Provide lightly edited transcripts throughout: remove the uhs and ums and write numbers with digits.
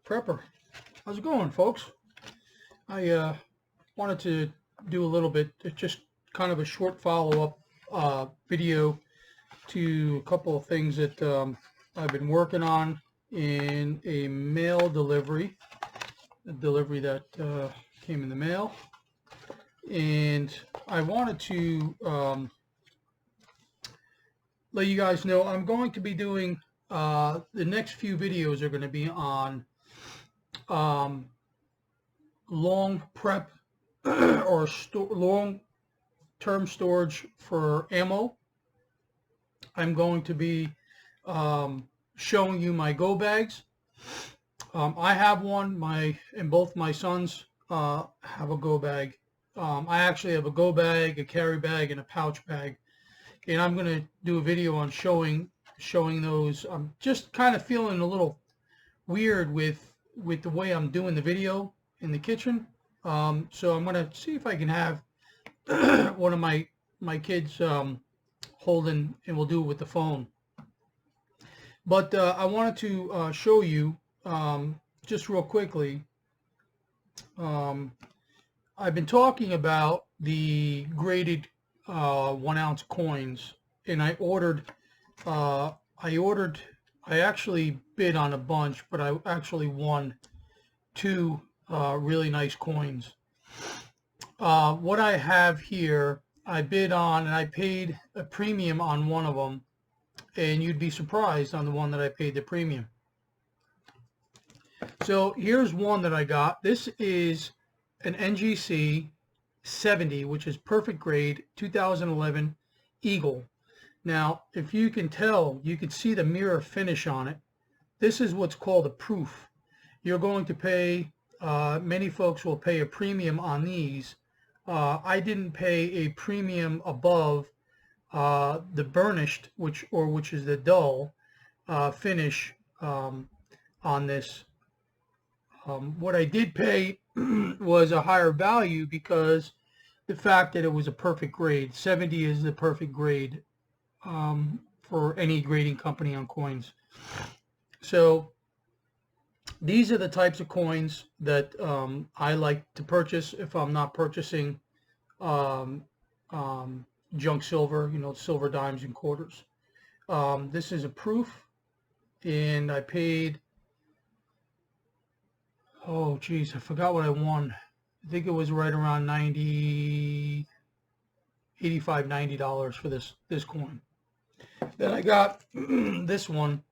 Prepper. How's it going, folks? I wanted to do a little bit, just kind of a short follow-up video to a couple of things that I've been working on in a mail delivery, a delivery that came in the mail. And I wanted to let you guys know I'm going to be doing, the next few videos are going to be on long prep or long-term storage for ammo. I'm going to be showing you my go bags. I have one. And both my sons have a go bag. I actually have a go bag, a carry bag, and a pouch bag. And I'm going to do a video on showing those. I'm just kind of feeling a little weird with the way I'm doing the video in the kitchen. So I'm going to see if I can have one of my kids holding, and we'll do it with the phone. But I wanted to show you just real quickly. I've been talking about the graded 1 ounce coins, and I actually bid on a bunch, but I actually won 2 really nice coins. What I have here, I bid on, and I paid a premium on one of them, and you'd be surprised on the one that I paid the premium. So here's one that I got. This is an NGC 70, which is perfect grade, 2011 Eagle. Now, if you can tell, you can see the mirror finish on it. This is what's called a proof. You're going to pay, many folks will pay a premium on these. I didn't pay a premium above the burnished, which is the dull finish on this. What I did pay was a higher value because the fact that it was a perfect grade. 70 is the perfect grade for any grading company on coins. So these are the types of coins that I like to purchase if I'm not purchasing junk silver, silver dimes and quarters. This is a proof, and I paid, oh geez, I forgot what I won. I think it was right around $85, $90 for this coin. Then I got this one.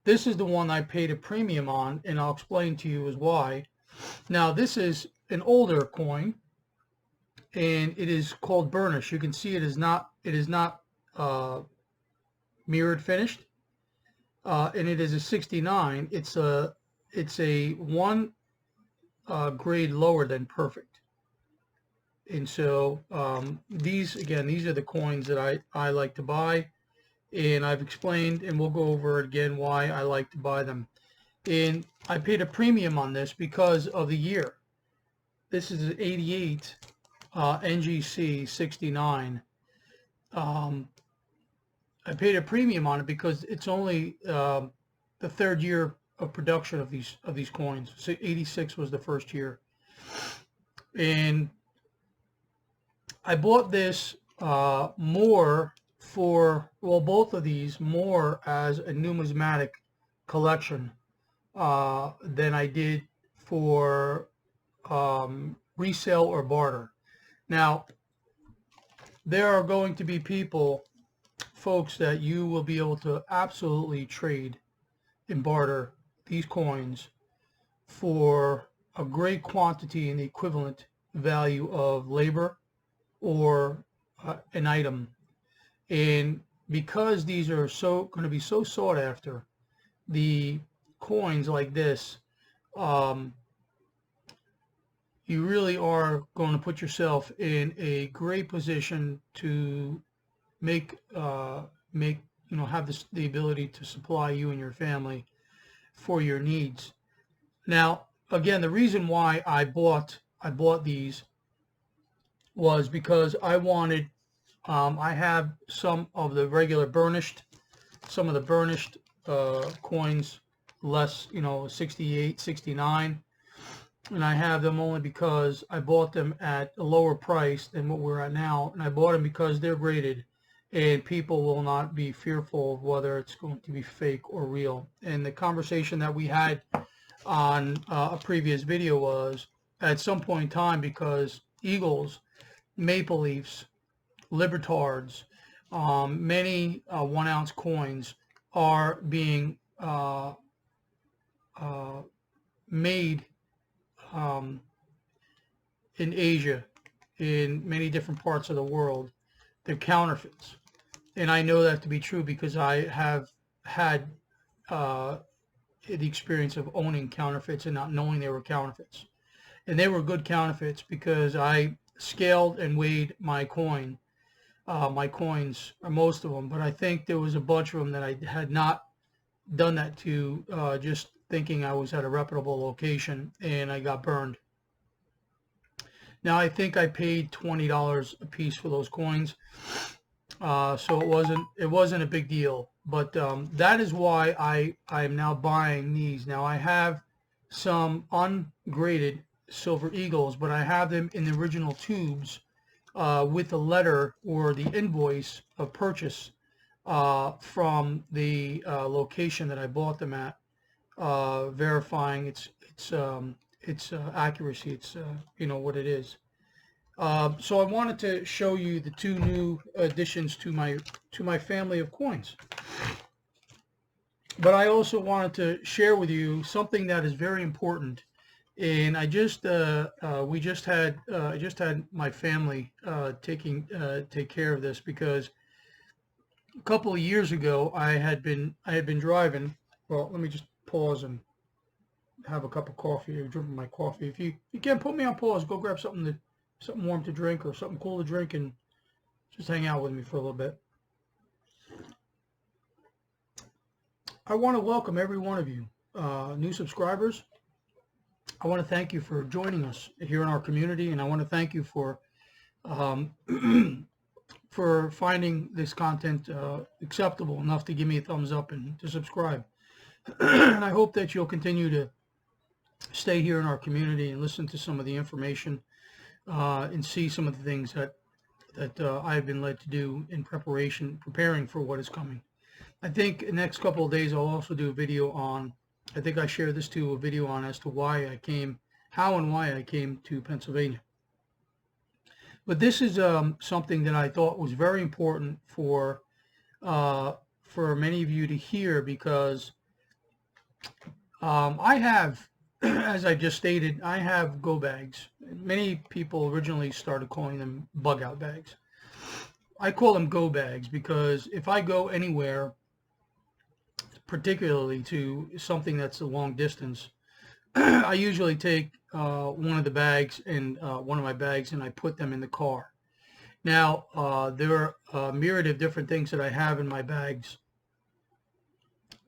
This is the one I paid a premium on, and I'll explain to you as why. Now, this is an older coin, and it is called burnish. You can see it is not mirrored finished, and it is a 69. It's a one grade lower than perfect. And so these are the coins that I like to buy, and I've explained, and we'll go over again why I like to buy them. And I paid a premium on this because of the year. This is an 88 NGC 69. I paid a premium on it because it's only the 3rd year of production of these coins. So 86 was the 1st year. And I bought this more both of these more as a numismatic collection than I did for resale or barter. Now, there are going to be folks that you will be able to absolutely trade and barter these coins for a great quantity and the equivalent value of labor or an item. And because these are going to be so sought after, the coins like this, you really are going to put yourself in a great position to have the ability to supply you and your family for your needs. Now, again, the reason why I bought these was because I wanted, I have some of the regular burnished, some of the burnished coins less, 68, 69. And I have them only because I bought them at a lower price than what we're at now. And I bought them because they're graded and people will not be fearful of whether it's going to be fake or real. And the conversation that we had on a previous video was at some point in time, because Eagles, Maple Leafs, Libertards, many 1 ounce coins are being made in Asia, in many different parts of the world. They're counterfeits. And I know that to be true because I have had the experience of owning counterfeits and not knowing they were counterfeits. And they were good counterfeits because I scaled and weighed my coins, most of them, but I think there was a bunch of them that I had not done that to, just thinking I was at a reputable location, and I got burned. Now I think I paid $20 a piece for those coins, so it wasn't a big deal. But that is why I am now buying these. Now I have some ungraded Silver Eagles, but I have them in the original tubes with the letter or the invoice of purchase from the location that I bought them at, verifying its accuracy. It's what it is. So I wanted to show you the two new additions to my family of coins. But I also wanted to share with you something that is very important. And I just had my family take care of this, because a couple of years ago I had been driving. Well, let me just pause and have a cup of coffee or drink my coffee. If you can't put me on pause, go grab something warm to drink or something cool to drink and just hang out with me for a little bit. I want to welcome every one of you new subscribers. I want to thank you for joining us here in our community, and I want to thank you for for finding this content acceptable enough to give me a thumbs up and to subscribe. And I hope that you'll continue to stay here in our community and listen to some of the information and see some of the things that I've been led to do in preparing for what is coming. I think the next couple of days I'll also do a video on, I think I shared this too, a video on as to how and why I came to Pennsylvania. But this is something that I thought was very important for many of you to hear, because I have, as I just stated, I have go bags. Many people originally started calling them bug out bags. I call them go bags because if I go anywhere, particularly to something that's a long distance, I usually take one of my bags and I put them in the car. Now, there are a myriad of different things that I have in my bags,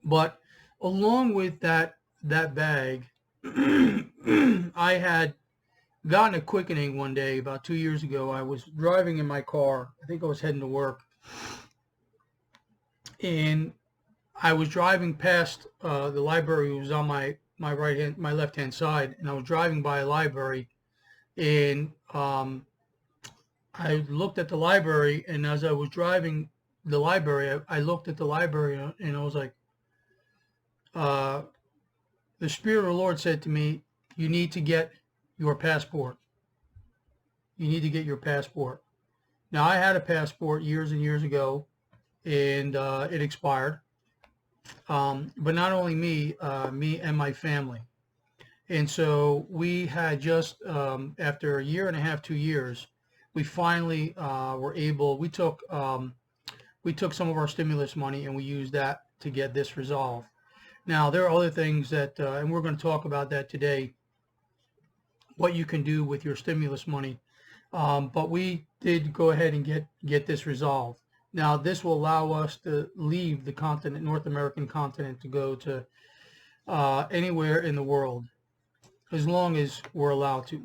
but along with that bag, I had gotten a quickening one day about 2 years ago. I was driving in my car. I think I was heading to work, and I was driving past the library. It was on my left hand side, and I was driving by a library, and I looked at the library, and as I was driving the library, I looked at the library, and I was like, the Spirit of the Lord said to me, you need to get your passport. You need to get your passport. Now, I had a passport years and years ago, and it expired. But not only me and my family. And so we had just, after a year and a half, 2 years, we finally were able, we took some of our stimulus money and we used that to get this resolved. Now, there are other things that, and we're going to talk about that today, what you can do with your stimulus money. But we did go ahead and get this resolved. Now, this will allow us to leave the continent, North American continent, to go to anywhere in the world, as long as we're allowed to.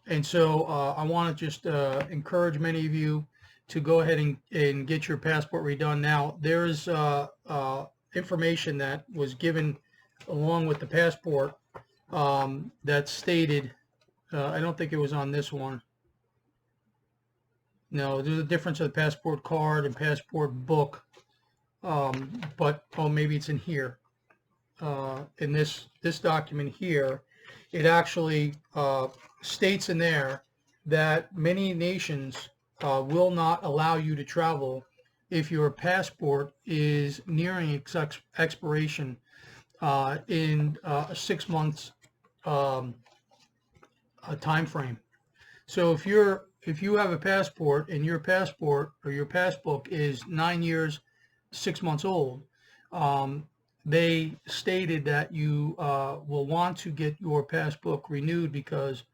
And so I want to just encourage many of you to go ahead and get your passport redone. Now, there's information that was given along with the passport that stated, I don't think it was on this one. No, there's a difference of the passport card and passport book, but oh, maybe it's in here. In this document here, it actually states in there that many nations will not allow you to travel if your passport is nearing its expiration in a 6 months time frame. So if you have a passport and your passport or your passbook is 9 years, 6 months old, they stated that you will want to get your passbook renewed because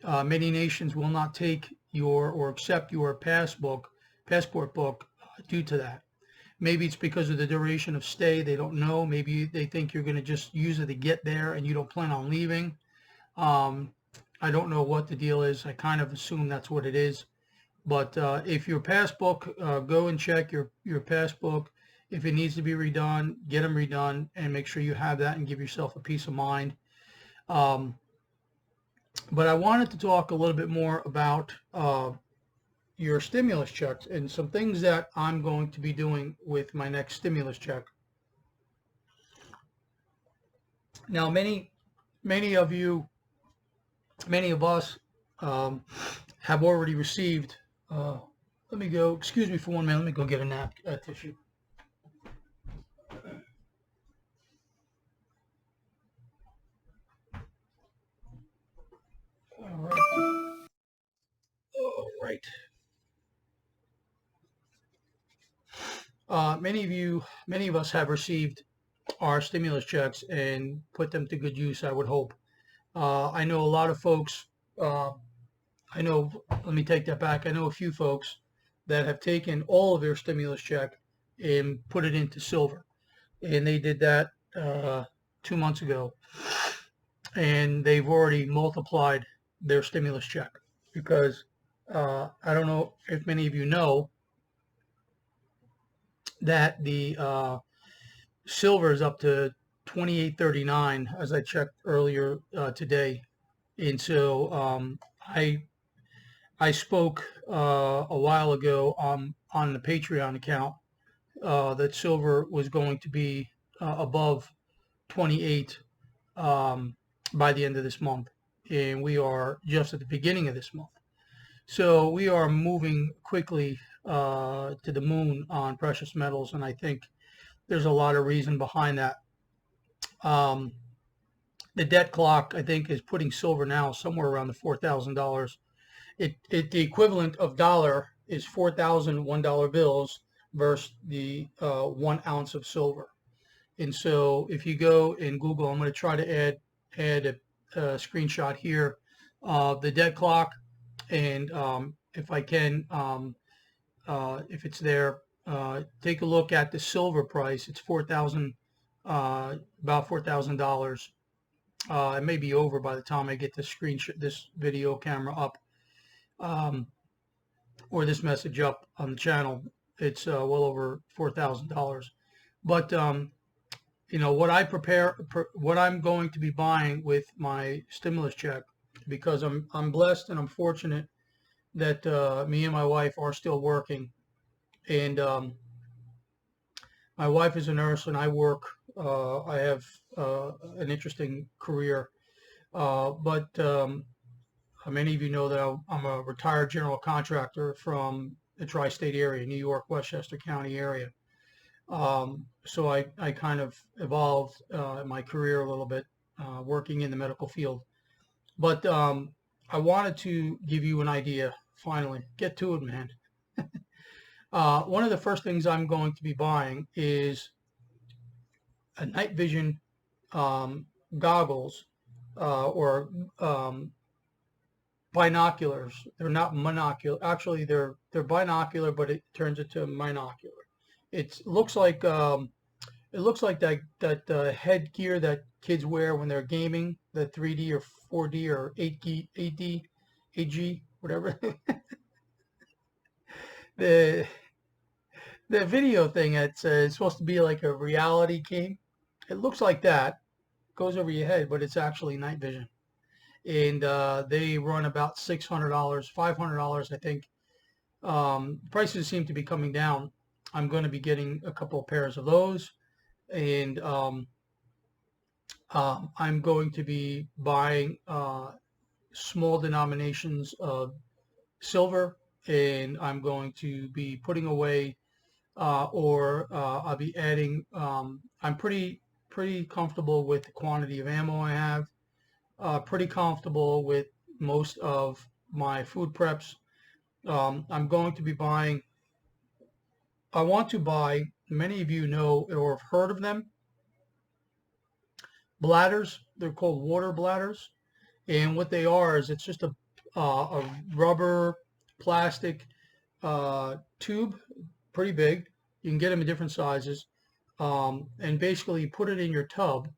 many nations will not take your or accept your passport book due to that. Maybe it's because of the duration of stay. They don't know. Maybe they think you're going to just use it to get there and you don't plan on leaving. I don't know what the deal is. I kind of assume that's what it is. But if your passbook, go and check your passbook. If it needs to be redone, get them redone and make sure you have that and give yourself a peace of mind. But I wanted to talk a little bit more about your stimulus checks and some things that I'm going to be doing with my next stimulus check. Now, many of us have already received, let me go, excuse me for 1 minute, let me go get a tissue. All right. Many of us have received our stimulus checks and put them to good use, I would hope. I know a lot of folks, let me take that back. I know a few folks that have taken all of their stimulus check and put it into silver. And they did that 2 months ago. And they've already multiplied their stimulus check because I don't know if many of you know that the silver is up to $28.39 as I checked earlier today. And so I spoke a while ago on the Patreon account that silver was going to be above 28 by the end of this month, and we are just at the beginning of this month. So we are moving quickly to the moon on precious metals, and I think there's a lot of reason behind that. The debt clock, I think, is putting silver now somewhere around the $4,000. The equivalent of dollar is 4,000 $1 bills versus the 1 ounce of silver. And so if you go in Google, I'm going to try to add a screenshot here of the debt clock, and if I can, if it's there, take a look at the silver price. It's $4,000, about $4,000. It may be over by the time I get this video camera up, or this message up on the channel. It's well over $4,000. But what I'm going to be buying with my stimulus check, because I'm blessed and I'm fortunate that me and my wife are still working, and my wife is a nurse and I work. I have an interesting career, but many of you know that I'm a retired general contractor from the tri-state area, New York, Westchester County area. So I kind of evolved my career a little bit, working in the medical field. But I wanted to give you an idea, finally. Get to it, man. One of the first things I'm going to be buying is a night vision goggles or binoculars. They're not monocular. Actually, they're binocular, but it turns into monocular. It looks like that headgear that kids wear when they're gaming, the 3D or 4D or 8D, 8G, whatever. The video thing, it's supposed to be like a reality game. It looks like that, goes over your head, but it's actually night vision. And they run about $600, $500, I think. Prices seem to be coming down. I'm going to be getting a couple of pairs of those, and I'm going to be buying small denominations of silver, and I'm going to be putting away or I'll be adding. I'm pretty comfortable with the quantity of ammo I have. Pretty comfortable with most of my food preps. I'm going to be buying. I want to buy. Many of you know or have heard of them. Bladders. They're called water bladders, and what they are is it's just a rubber plastic tube, pretty big. You can get them in different sizes, and basically you put it in your tub,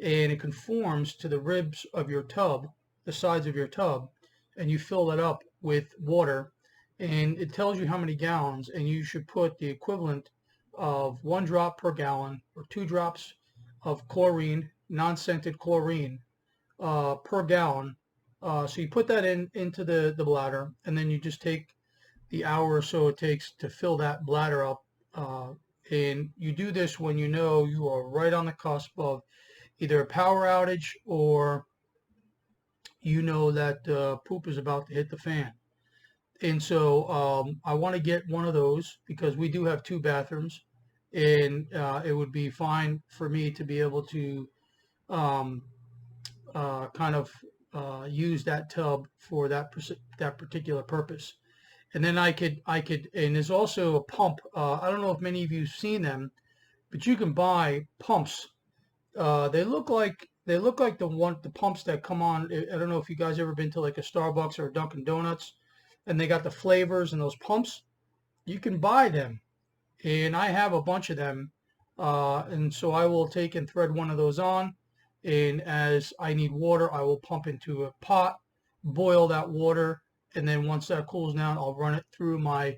and it conforms to the ribs of your tub, the sides of your tub, and you fill it up with water, and it tells you how many gallons, and you should put the equivalent of 1 drop per gallon or 2 drops of chlorine, non-scented chlorine, per gallon. So you put that into the bladder, and then you just take the hour or so it takes to fill that bladder up. And you do this when you know you are right on the cusp of either a power outage or you know that poop is about to hit the fan. And so I want to get one of those because we do have 2 bathrooms, and it would be fine for me to be able to kind of use that tub for that particular purpose. And then I could, and there's also a pump. I don't know if many of you have seen them, but you can buy pumps. They look like the pumps that come on. I don't know if you guys ever been to like a Starbucks or a Dunkin' Donuts, and they got the flavors and those pumps. You can buy them, and I have a bunch of them. And so I will take and thread one of those on, and as I need water, I will pump into a pot, boil that water, and then once that cools down, I'll run it through my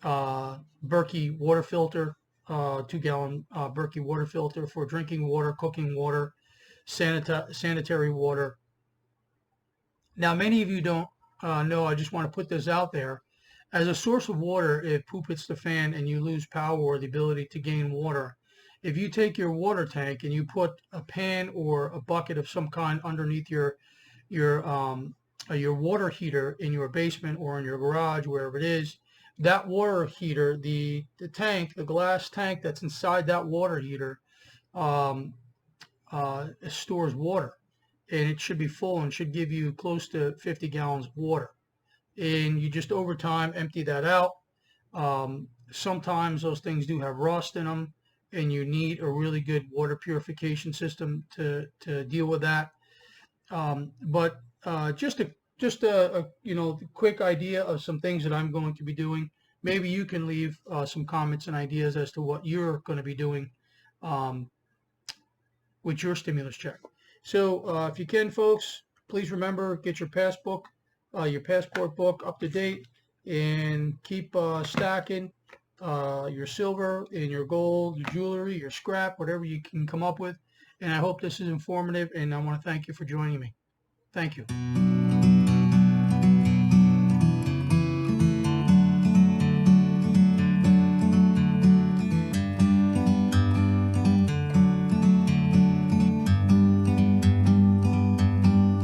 Berkey water filter, 2-gallon Berkey water filter for drinking water, cooking water, sanitary water. Now, many of you don't know, I just want to put this out there. As a source of water, if poop hits the fan and you lose power or the ability to gain water, if you take your water tank and you put a pan or a bucket of some kind underneath your water heater in your basement or in your garage, wherever it is, that water heater, the tank, the glass tank that's inside that water heater stores water, and it should be full and should give you close to 50 gallons of water. And you just over time empty that out. Sometimes those things do have rust in them, and you need a really good water purification system to deal with that. But just a quick idea of some things that I'm going to be doing. Maybe you can leave some comments and ideas as to what you're going to be doing with your stimulus check. So if you can, folks, please remember, get your passport book up to date, and keep stacking your silver and your gold, your jewelry, your scrap, whatever you can come up with. And I hope this is informative, and I want to thank you for joining me. Thank you.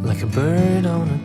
Like a bird on a